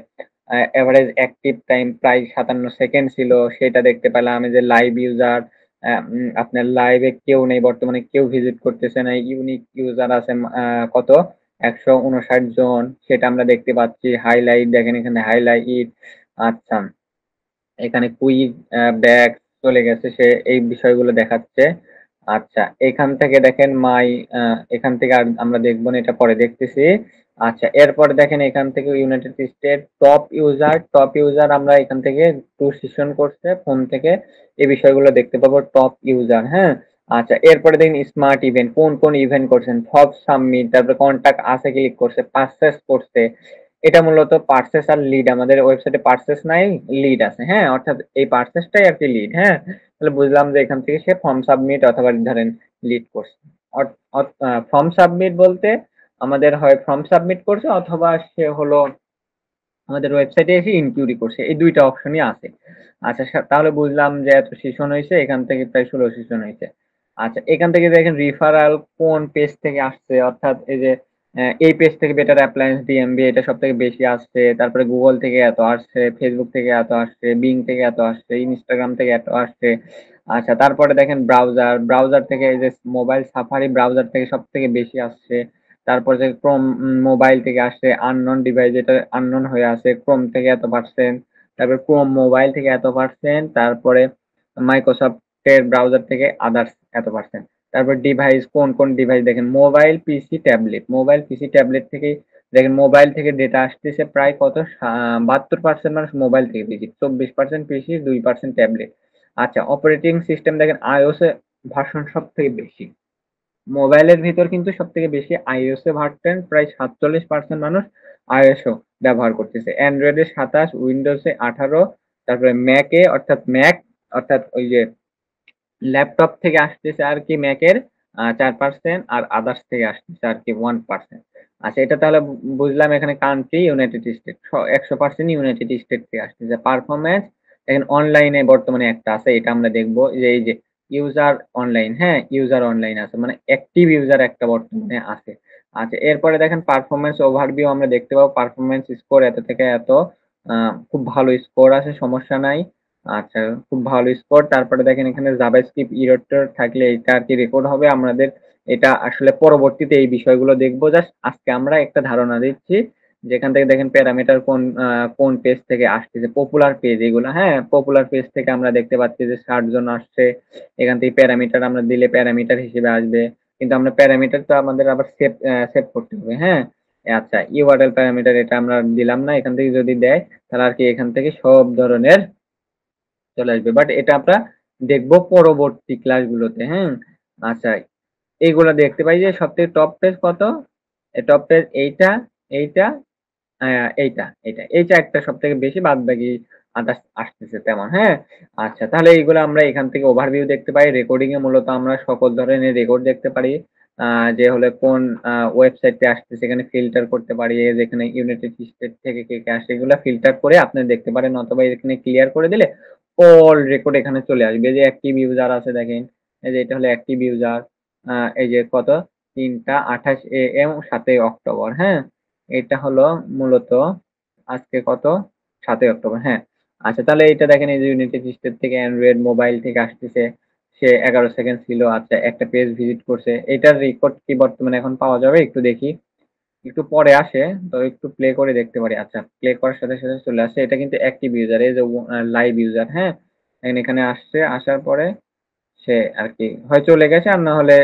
এভারেজ অ্যাক্টিভ টাইম প্রায় 57 সেকেন্ড ছিল, সেটা দেখতে পেলাম। এই যে লাইভ ইউজার, আপনার লাইভে কেউ নেই বর্তমানে, কেউ ভিজিট করতেছে না, ইউনিক ইউজার আছে কত, 159 জন, সেটা আমরা দেখতে পাচ্ছি। হাইলাইট দেখেন এখানে হাইলাইট। আচ্ছা এখানে কুইজ ব্যাক চলে গেছে, সে এই বিষয়গুলো দেখাচ্ছে। আচ্ছা এখান থেকে দেখেন এখান থেকে আর আমরা দেখবো না, এটা পরে দেখতেছি। আচ্ছা এরপর দেখেন এখান থেকে ইউনাইটেড স্টেট টপ ইউজার আমরা এখান থেকে টু সেশন করছে ফোন থেকে, এই বিষয়গুলো দেখতে পাবো টপ ইউজার। হ্যাঁ আচ্ছা এরপরে দেখেন স্মার্ট ইভেন্ট, কোন কোন ইভেন্ট করছেন, সব সাবমিট, তারপরে কন্টাক্ট আছে ক্লিক করছে, পারচেস করছে। এটা মূলত পার্সেস আর লিড, আমাদের ওয়েবসাইটে পার্সেস নাই, লিড আছে। হ্যাঁ অর্থাৎ এই পার্সেসটাই আর কি লিড। হ্যাঁ তাহলে বুঝলাম যে এখান থেকে সে ফর্ম সাবমিট অথবা ধরেন লিড করছে। ফর্ম সাবমিট বলতে আমাদের হয় ফর্ম সাবমিট করছে অথবা সে হলো আমাদের ওয়েবসাইটে এসে ইনকুইরি করছে, এই দুইটা অপশনই আছে। আচ্ছা তাহলে বুঝলাম যে এত সেশন হয়েছে, এখান থেকে প্রায় 16 সেশন হয়েছে। আচ্ছা এখান থেকে দেখেন রিফারাল কোন পেজ থেকে আসছে, অর্থাৎ এই যে এই পেজ থেকে বেটার অ্যাপ্লায়েন্স ডিএমবি এটা সব থেকে বেশি আসছে, তারপরে গুগল থেকে এত আসছে, ফেসবুক থেকে এত আসছে, বিং থেকে এত আসছে, ইনস্টাগ্রাম থেকে এত আসছে। আচ্ছা তারপরে দেখেন ব্রাউজার থেকে এই যে মোবাইল সাফারি ব্রাউজার থেকে সব থেকে বেশি আসছে। তারপর যে ক্রোম মোবাইল থেকে আসছে, আননোন ডিভাইস যেটা আননোন হয়ে আছে, ক্রোম থেকে এত পার্সেন্ট, তারপর ক্রোম মোবাইল থেকে এত পার্সেন্ট, তারপরে মাইক্রোসফটের ব্রাউজার থেকে আদার্স এত পার্সেন্ট। তারপর ডিভাইস, কোন কোন ডিভাইস দেখেন মোবাইল পিসি ট্যাবলেট থেকে দেখেন, মোবাইল থেকে ডেটা আসতেছে প্রায় কত, 72% মানুষ মোবাইল থেকে পিসি, 24% পিসি, 2% ট্যাবলেট। আচ্ছা অপারেটিং সিস্টেম দেখেন আইওএস এ ভার্সন সব থেকে বেশি, মোবাইলের ভিতর কিন্তু সব থেকে বেশি আইওএস এ ভার্সন, প্রায় 47% মানুষ আইওএস ব্যবহার করতেছে। অ্যান্ড্রয়েডে 27, উইন্ডোজে 18, তারপরে অর্থাৎ ওই যে ল্যাপটপ থেকে আসতেছে আর কি ম্যাকের 4%, আর আদার্স থেকে আসতেছে আর কি 1%। আচ্ছা এটা তাহলে বুঝলাম। এখানে country United state, 100% United state থেকে আসতেছে। পারফরমেন্স দেখেন অনলাইনে বর্তমানে একটা আছে, এটা আমরা দেখবো যে এই যে ইউজার অনলাইন, হ্যাঁ ইউজার অনলাইন আছে, মানে অ্যাক্টিভ ইউজার একটা বর্তমানে আছে। আচ্ছা এরপরে দেখেন পারফরমেন্স ওভারভিউ আমরা দেখতে পাবো, পারফরমেন্স স্কোর এত থেকে এত, খুব ভালো স্কোর আছে, সমস্যা নাই। আচ্ছা, খুব ভালো স্কোর। তারপরে দেখেন এখানে জাভাস্ক্রিপ্ট এরর থাকলে এটা আরকি রেকর্ড হবে। আমাদের এটা আসলে পরবর্তীতে এই বিষয়গুলো দেখব। জাস্ট আজকে আমরা একটা ধারণা দিচ্ছি। যেখান থেকে দেখেন প্যারামিটার কোন পেজ থেকে আসতেছে। পপুলার পেজ এগুলো, হ্যাঁ? পপুলার পেজ থেকে আমরা দেখতে পাচ্ছি যে ৬০ জন আসছে। এখান থেকে প্যারামিটার আমরা দিলে প্যারামিটার হিসেবে আসবে। কিন্তু আমরা প্যারামিটার তো আমাদের আবার সেভ করতে হবে, হ্যাঁ? আচ্ছা, ইউআরএল প্যারামিটার এটা আমরা দিলাম না। এখান থেকে যদি দেয় তাহলে আরকি এখান থেকে সব ধরনের চলে আসবে। বাট এটা আমরা দেখব পরবর্তী ক্লাসগুলোতে, হ্যাঁ? আচ্ছা, এইগুলা দেখতে পাই যে সবথেকে টপ পেজ কত? টপ পেজ এইটা, এইটা। এই ৪ টা সবথেকে বেশি, বাদবাকি আদার্স আসতেছে তেমন, হ্যাঁ? আচ্ছা, তাহলে এইগুলা আমরা এখান থেকে ওভারভিউ দেখতে পাই। রেকর্ডিং এ মূলত আমরা সকল ধরনের রেকর্ড দেখতে পারি। আ যে হলো কোন ওয়েবসাইটে আসতেছে এখানে ফিল্টার করতে পারি। এই যে এখানে ইউনাইটেড স্টেট থেকে কে আসে এগুলা ফিল্টার করে আপনি দেখতে পারেন, অথবা এখানে ক্লিয়ার করে দিলে অল রেকর্ড এখানে চলে আসবে। এই যে অ্যাক্টিভ ইউজার আছে দেখেন। এই যে এটা হলো অ্যাক্টিভ ইউজার। এই যে কত ৩টা ২৮ AM ৭ই অক্টোবর, হ্যাঁ? এটা হলো মূলত আজকে কত? ৭ই অক্টোবর, হ্যাঁ। আচ্ছা, তাহলে এইটা দেখেন এই যে ইউনাইটেড স্টেট থেকে অ্যান্ড্রয়েড মোবাইল থেকে আসতেছে। সে ১১ সেকেন্ড ছিল। আচ্ছা, একটা পেজ ভিজিট করছে। এটার রেকর্ড কি বর্তমানে এখন পাওয়া যাবে? একটু দেখি। একটু পরে আসে। তো একটু প্লে করে দেখতে পারি। আচ্ছা, প্লে করার সাথে চলে আসছে। এটা কিন্তু অ্যাক্টিভ ইউজার। এই যে লাইভ ইউজার, হ্যাঁ? দেখেন এখানে আসছে। আসার পরে সে আরকি হয় চলে গেছে, আর না হলে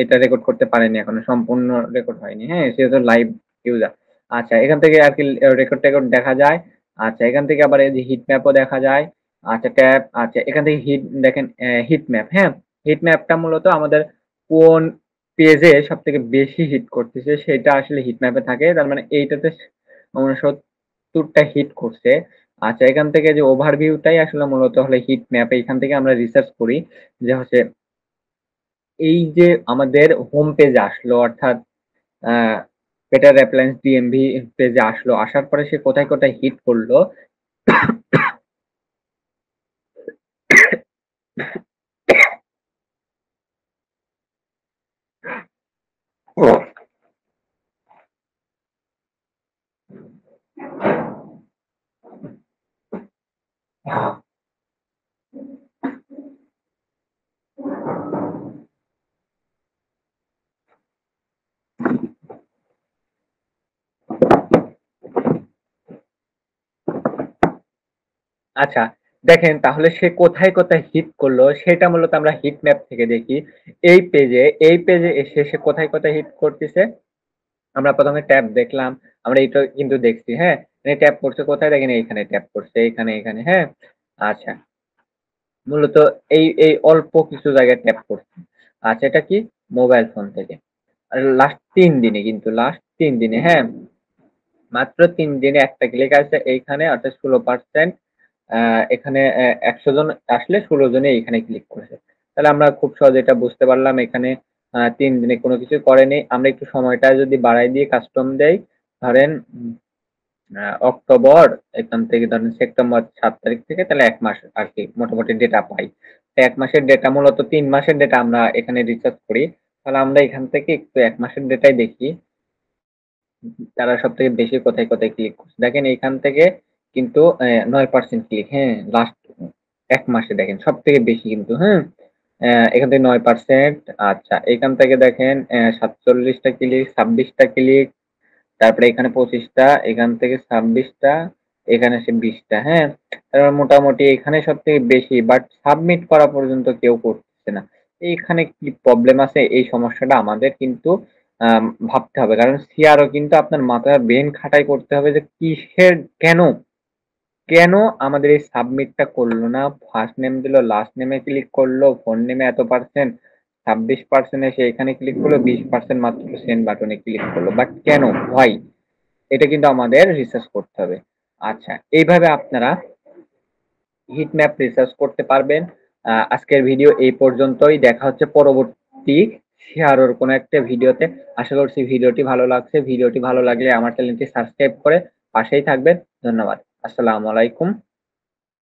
এটা রেকর্ড করতে পারেনি এখনো। সম্পূর্ণ রেকর্ড হয়নি। হ্যাঁ? সে তো লাইভ ইউজার। আচ্ছা, এখান থেকে আরকি রেকর্ড-টেকর্ড দেখা যায়। আচ্ছা, এখান থেকে আবার এই যে হিট ম্যাপও দেখা যায়। আচ্ছা, ট্যাব, আচ্ছা এখান থেকে হিট দেখেন, হিট ম্যাপ, হ্যাঁ? হিট ম্যাপটা মূলত আমাদের কোন পেজে সবথেকে বেশি হিট করতেছে সেটা আসলে হিট ম্যাপে থাকে। তার মানে এইটাতে ৬৯ টা হিট করছে। আচ্ছা, এখান থেকে যে ওভারভিউটাই আসলে মূলত হলো হিট ম্যাপ। এইখান থেকে আমরা রিসার্চ করি যে হচ্ছে এই যে আমাদের হোম পেজে আসলো, অর্থাৎ আ বেটার অ্যাপ্লায়েন্স ডিএমভি পেজে আসলো। আসার পরে সে কোথায় হিট করলো। আচ্ছা, দেখেন তাহলে সে কোথায় হিট করলো সেটা মূলত আমরা হিট ম্যাপ থেকে দেখি। এই পেজে এসে সে কোথায় হিট করতেছে। আমরা ১ম এ ট্যাব দেখলাম। আমরা এটা কিন্তু দেখছি, হ্যাঁ? ট্যাপ করছে কোথায় দেখেন, এইখানে ট্যাপ করছে। এখানে, হ্যাঁ? আচ্ছা। মূলত এই অল্প কিছু জায়গায় ট্যাপ করছে। আচ্ছা, এটা কি? মোবাইল ফোন থেকে। আর লাস্ট ৩ দিনে কিন্তু, লাস্ট ৩ দিনে, হ্যাঁ? মাত্র ৩ দিনে একটা ক্লিক আসছে এইখানে, অর্থাৎ ১৬%। এখানে ১০০ জন আসলে ১৬ জনই এইখানে ক্লিক করেছে। তাহলে আমরা খুব সহজে এটা বুঝতে পারলাম এখানে ৩ দিনে কোনো কিছু করেনি। আমরা একটু সময়টা যদি বাড়ায় দিয়ে কাস্টম দেই, ধরেন অক্টোবর, এখান থেকে ধরেন সেপ্টেম্বর ৭ তারিখ থেকে, তাহলে ১ মাস আরকি মোটামুটি ডেটা পাই। ১ মাসের ডেটা মূলত ৩ মাসের ডেটা আমরা এখানে রিসার্চ করি। তাহলে আমরা এখান থেকে একটু ১ মাসের ডেটাই দেখি। তারা সবথেকে বেশি কোথায় ক্লিক করছে। দেখেন এইখান থেকে কিন্তু ৯% ক্লিক, হ্যাঁ? লাস্ট ১ মাসে দেখেন সবথেকে বেশি কিন্তু, হ্যাঁ? এখান থেকে ৯%। আচ্ছা, এখান থেকে দেখেন ৪৭ টা ক্লিক, ২৬ টা ক্লিক, তারপরে এখানে ২৫ টা, এখান থেকে ২৬ টা, এখানে আসে ২০ টা, হ্যাঁ? মোটামুটি এখানে সবথেকে বেশি, বাট সাবমিট করা পর্যন্ত কেউ করতেছে না। এইখানে কি প্রবলেম আছে? এই সমস্যাটা আমাদের কিন্তু ভাবতে হবে। কারণ সিআরও কিন্তু আপনার মাথার ব্রেইন খাটাই করতে হবে যে কিসের, কেন? কেন আমাদের এই সাবমিটটা করল না? ফার্স্ট নেম দিল, লাস্ট নেমে ক্লিক করল, ফোন নেমে এত পার্সেন্ট, ২৬% এসে এখানে ক্লিক করলো, ২০% মাত্র সেন্ড বাটনে ক্লিক করলো। বাট কেন? হোয়াই? এটা কিন্তু আমাদের রিসার্চ করতে হবে। আচ্ছা, এইভাবে আপনারা হিট ম্যাপ রিসার্চ করতে পারবেন। আজকের ভিডিও এই পর্যন্তই। দেখা হচ্ছে পরবর্তী শেয়ারর কোনো একটা ভিডিওতে। আশা করছি ভিডিওটি ভালো লাগছে। ভিডিওটি ভালো লাগলে আমার চ্যানেলটি সাবস্ক্রাইব করে পাশেই থাকবেন। ধন্যবাদ। আসসালামু আলাইকুম।